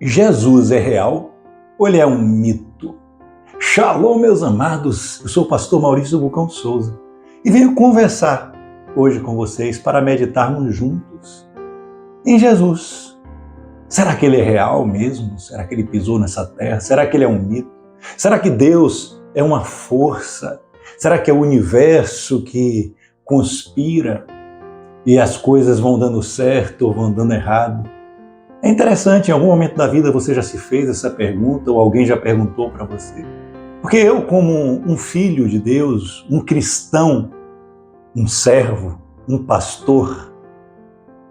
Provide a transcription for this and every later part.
Jesus é real ou ele é um mito? Shalom, meus amados, eu sou o pastor Maurício Bucão Souza e venho conversar hoje com vocês para meditarmos juntos em Jesus. Será que ele é real mesmo? Será que ele pisou nessa terra? Será que ele é um mito? Será que Deus é uma força? Será que é o universo que conspira e as coisas vão dando certo ou vão dando errado? É interessante, em algum momento da vida você já se fez essa pergunta ou alguém já perguntou para você? Porque eu, como um filho de Deus, um cristão, um servo, um pastor,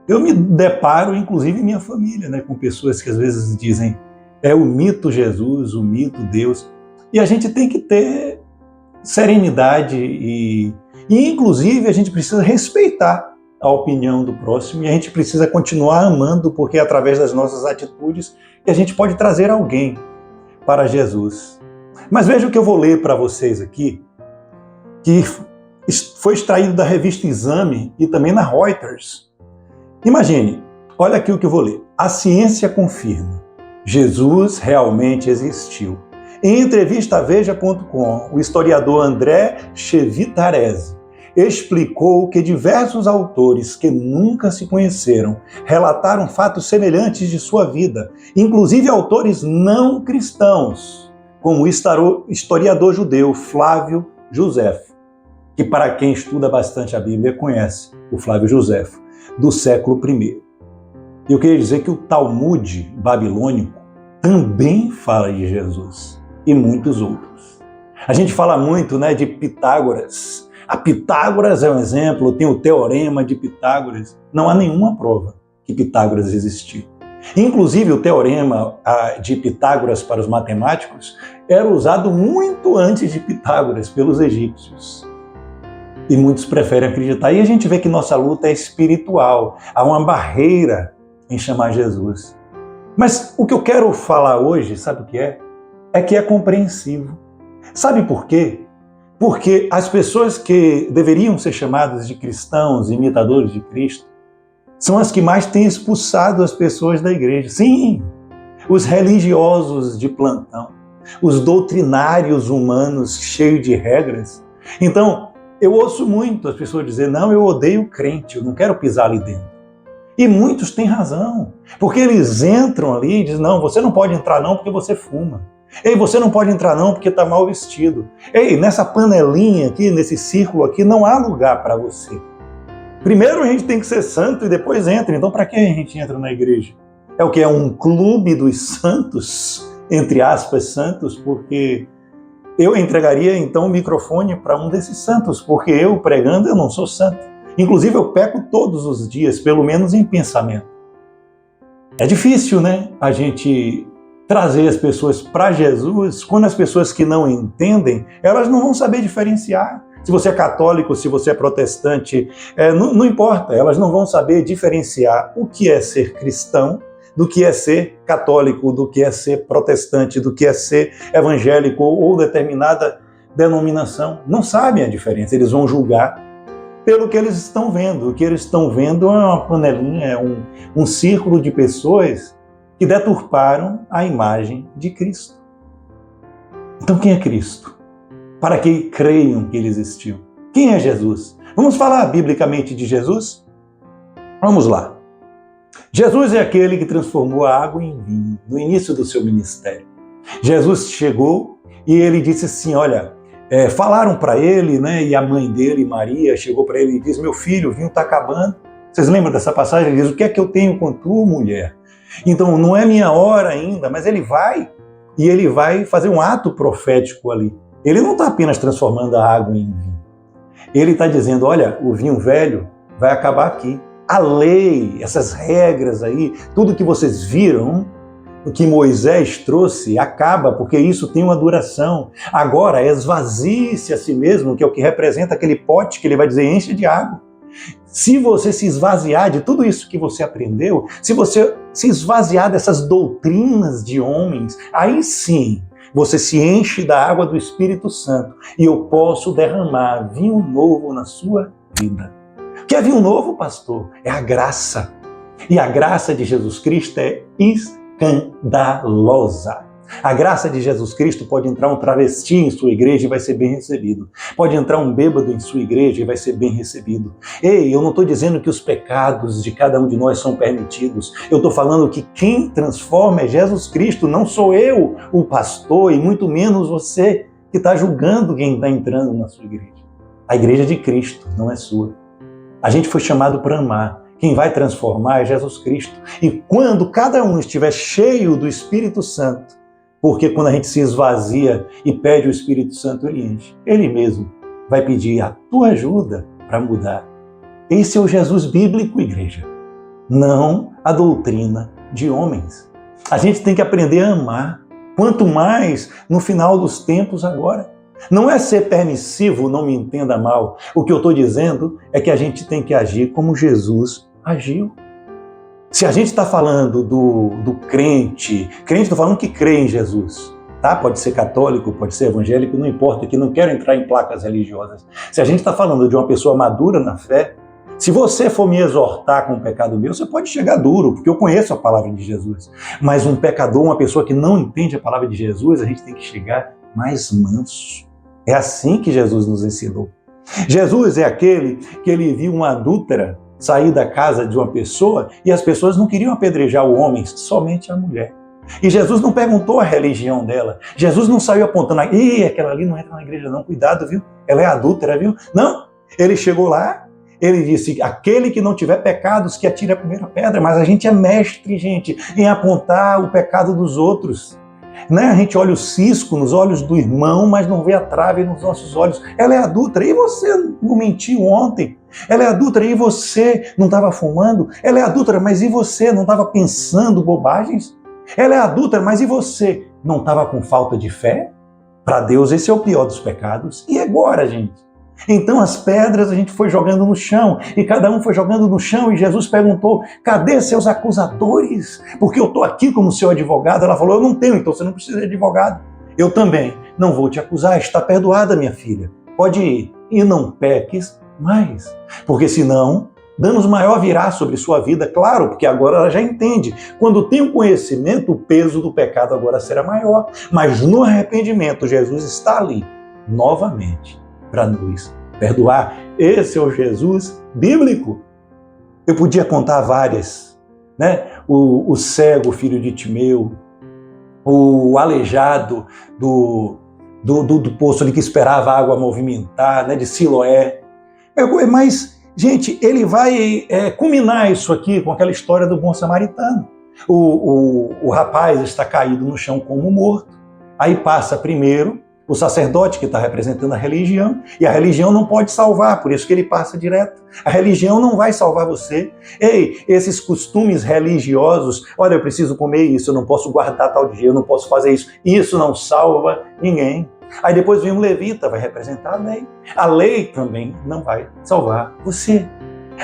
eu me deparo, inclusive em minha família, com pessoas que às vezes dizem é o mito Jesus, o mito Deus. E a gente tem que ter serenidade e inclusive, a gente precisa respeitar a opinião do próximo e a gente precisa continuar amando, porque é através das nossas atitudes que a gente pode trazer alguém para Jesus. Mas veja o que eu vou ler para vocês aqui, que foi extraído da revista Exame e também na Reuters. Imagine, olha aqui o que eu vou ler. A ciência confirma, Jesus realmente existiu. Em entrevista a Veja.com, o historiador André Chevitarese explicou que diversos autores que nunca se conheceram relataram fatos semelhantes de sua vida, inclusive autores não cristãos, como o historiador judeu Flávio Joséfo, que para quem estuda bastante a Bíblia conhece o Flávio Joséfo, do século I. Eu queria dizer que o Talmud babilônico também fala de Jesus e muitos outros. A gente fala muito de Pitágoras. A Pitágoras é um exemplo, tem o teorema de Pitágoras. Não há nenhuma prova que Pitágoras existiu. Inclusive, o teorema de Pitágoras para os matemáticos era usado muito antes de Pitágoras pelos egípcios. E muitos preferem acreditar. E a gente vê que nossa luta é espiritual. Há uma barreira em chamar Jesus. Mas o que eu quero falar hoje, sabe o que é? É que é compreensivo. Sabe por quê? Porque as pessoas que deveriam ser chamadas de cristãos, imitadores de Cristo, são as que mais têm expulsado as pessoas da igreja. Sim, os religiosos de plantão, os doutrinários humanos cheios de regras. Então, eu ouço muito as pessoas dizer, não, eu odeio crente, eu não quero pisar ali dentro. E muitos têm razão, porque eles entram ali e dizem, não, você não pode entrar não porque você fuma. Ei, você não pode entrar não porque está mal vestido. Ei, nessa panelinha aqui, nesse círculo aqui, não há lugar para você. Primeiro a gente tem que ser santo e depois entra. Então para que a gente entra na igreja? É o que? É um clube dos santos, entre aspas, santos, porque eu entregaria então o microfone para um desses santos, porque eu pregando eu não sou santo. Inclusive eu peco todos os dias, pelo menos em pensamento. É difícil, a gente trazer as pessoas para Jesus, quando as pessoas que não entendem, elas não vão saber diferenciar. Se você é católico, se você é protestante, não importa, elas não vão saber diferenciar o que é ser cristão, do que é ser católico, do que é ser protestante, do que é ser evangélico ou determinada denominação. Não sabem a diferença, eles vão julgar pelo que eles estão vendo. O que eles estão vendo é uma panelinha, é um círculo de pessoas que deturparam a imagem de Cristo. Então quem é Cristo? Para que creiam que ele existiu? Quem é Jesus? Vamos falar biblicamente de Jesus? Vamos lá. Jesus é aquele que transformou a água em vinho no início do seu ministério. Jesus chegou e ele disse assim, olha, falaram para ele, e a mãe dele, Maria, chegou para ele e disse, meu filho, o vinho está acabando. Vocês lembram dessa passagem? Ele diz, o que é que eu tenho com tu, mulher? Então, não é minha hora ainda, mas ele vai fazer um ato profético ali. Ele não está apenas transformando a água em vinho. Ele está dizendo, olha, o vinho velho vai acabar aqui. A lei, essas regras aí, tudo que vocês viram, o que Moisés trouxe, acaba, porque isso tem uma duração. Agora, esvazie-se a si mesmo, que é o que representa aquele pote que ele vai dizer, enche de água. Se você se esvaziar de tudo isso que você aprendeu, se você se esvaziar dessas doutrinas de homens, aí sim você se enche da água do Espírito Santo e eu posso derramar vinho novo na sua vida. O que é vinho novo, pastor? É a graça. E a graça de Jesus Cristo é escandalosa. A graça de Jesus Cristo pode entrar um travesti em sua igreja e vai ser bem recebido. Pode entrar um bêbado em sua igreja e vai ser bem recebido. Ei, eu não estou dizendo que os pecados de cada um de nós são permitidos. Eu estou falando que quem transforma é Jesus Cristo, não sou eu, o pastor, e muito menos você que está julgando quem está entrando na sua igreja. A igreja é de Cristo, não é sua. A gente foi chamado para amar. Quem vai transformar é Jesus Cristo. E quando cada um estiver cheio do Espírito Santo, porque quando a gente se esvazia e pede o Espírito Santo, ele enche. Ele mesmo vai pedir a tua ajuda para mudar. Esse é o Jesus bíblico, igreja. Não a doutrina de homens. A gente tem que aprender a amar. Quanto mais no final dos tempos agora. Não é ser permissivo, não me entenda mal. O que eu estou dizendo é que a gente tem que agir como Jesus agiu. Se a gente está falando do crente, estou falando que crê em Jesus, tá? Pode ser católico, pode ser evangélico, não importa, que não quero entrar em placas religiosas. Se a gente está falando de uma pessoa madura na fé, se você for me exortar com o pecado meu, você pode chegar duro, porque eu conheço a palavra de Jesus. Mas um pecador, uma pessoa que não entende a palavra de Jesus, a gente tem que chegar mais manso. É assim que Jesus nos ensinou. Jesus é aquele que ele viu uma adúltera sair da casa de uma pessoa e as pessoas não queriam apedrejar o homem, somente a mulher. E Jesus não perguntou a religião dela. Jesus não saiu apontando, aquela ali não entra na igreja não, cuidado, viu? Ela é adúltera, viu? Não, ele chegou lá, ele disse, aquele que não tiver pecados que atire a primeira pedra, mas a gente é mestre, gente, em apontar o pecado dos outros. Né? A gente olha o cisco nos olhos do irmão, mas não vê a trave nos nossos olhos. Ela é adúltera, e você não mentiu ontem? Ela é adúltera, e você não estava fumando? Ela é adúltera, mas e você não estava pensando bobagens? Ela é adúltera, mas e você não estava com falta de fé? Para Deus esse é o pior dos pecados. E agora, gente? Então as pedras a gente foi jogando no chão, e cada um foi jogando no chão, e Jesus perguntou, cadê seus acusadores? Porque eu estou aqui como seu advogado. Ela falou, eu não tenho, então você não precisa de advogado. Eu também não vou te acusar, está perdoada, minha filha. Pode ir, e não peques mais, porque senão danos maior virá sobre sua vida, claro, porque agora ela já entende. Quando tem o conhecimento, o peso do pecado agora será maior, mas no arrependimento Jesus está ali, novamente, para nos perdoar. Esse é o Jesus bíblico. Eu podia contar várias, né? O cego, filho de Timeu, o aleijado do poço ali que esperava a água movimentar, né? De Siloé. Mas, gente, ele vai culminar isso aqui com aquela história do bom samaritano. O rapaz está caído no chão como morto. Aí passa primeiro o sacerdote que está representando a religião, e a religião não pode salvar, por isso que ele passa direto. A religião não vai salvar você. Ei, esses costumes religiosos, olha, eu preciso comer isso, eu não posso guardar tal dia, eu não posso fazer isso, isso não salva ninguém. Aí depois vem um levita, vai representar a lei. A lei também não vai salvar você.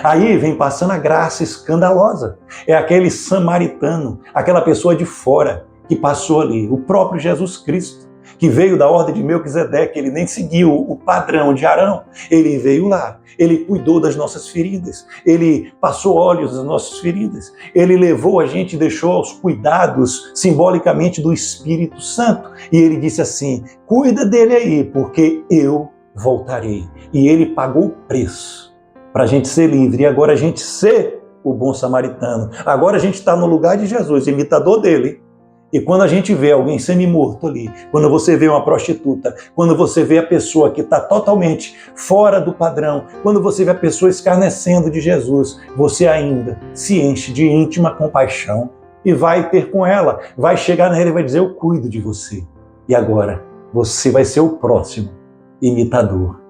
Aí vem passando a graça escandalosa. É aquele samaritano, aquela pessoa de fora que passou ali, o próprio Jesus Cristo, que veio da ordem de Melquisedeque, ele nem seguiu o padrão de Arão, ele veio lá, ele cuidou das nossas feridas, ele passou óleos nas nossas feridas, ele levou a gente, deixou aos cuidados simbolicamente do Espírito Santo, e ele disse assim, cuida dele aí, porque eu voltarei. E ele pagou o preço para a gente ser livre, e agora a gente ser o bom samaritano. Agora a gente está no lugar de Jesus, imitador dele. E quando a gente vê alguém semi-morto ali, quando você vê uma prostituta, quando você vê a pessoa que está totalmente fora do padrão, quando você vê a pessoa escarnecendo de Jesus, você ainda se enche de íntima compaixão e vai ter com ela, vai chegar nela e vai dizer, eu cuido de você. E agora, você vai ser o próximo imitador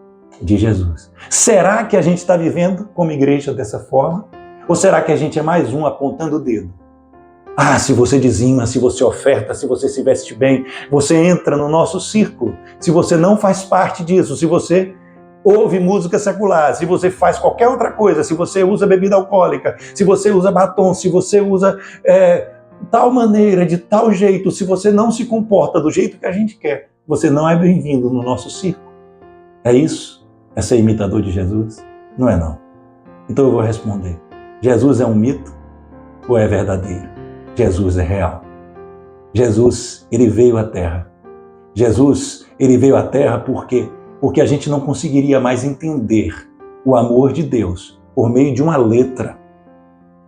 de Jesus. Será que a gente está vivendo como igreja dessa forma? Ou será que a gente é mais um apontando o dedo? Ah, se você dizima, se você oferta, se você se veste bem, você entra no nosso círculo. Se você não faz parte disso, se você ouve música secular, se você faz qualquer outra coisa, se você usa bebida alcoólica, se você usa batom, se você usa tal maneira, de tal jeito, se você não se comporta do jeito que a gente quer, você não é bem-vindo no nosso círculo. É isso? É ser imitador de Jesus? Não é não. Então eu vou responder. Jesus é um mito ou é verdadeiro? Jesus é real. Jesus, ele veio à Terra. Jesus, ele veio à Terra porque a gente não conseguiria mais entender o amor de Deus por meio de uma letra.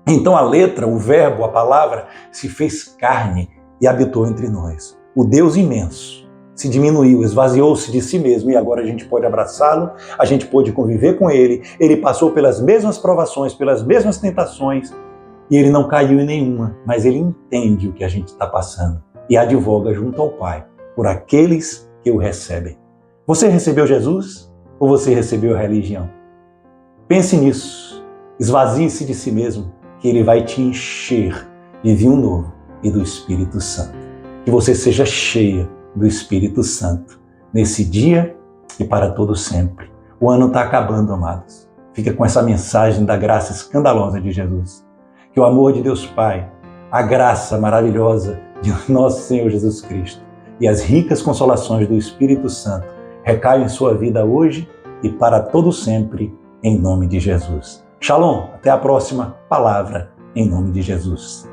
Então a letra, o verbo, a palavra, se fez carne e habitou entre nós. O Deus imenso se diminuiu, esvaziou-se de si mesmo e agora a gente pode abraçá-lo, a gente pode conviver com ele. Ele passou pelas mesmas provações, pelas mesmas tentações e ele não caiu em nenhuma, mas ele entende o que a gente está passando e advoga junto ao Pai por aqueles que o recebem. Você recebeu Jesus ou você recebeu a religião? Pense nisso, esvazie-se de si mesmo, que ele vai te encher de vinho novo e do Espírito Santo. Que você seja cheia do Espírito Santo nesse dia e para todo sempre. O ano está acabando, amados. Fica com essa mensagem da graça escandalosa de Jesus. Que o amor de Deus Pai, a graça maravilhosa de nosso Senhor Jesus Cristo e as ricas consolações do Espírito Santo recaiam em sua vida hoje e para todo sempre, em nome de Jesus. Shalom, até a próxima palavra, em nome de Jesus.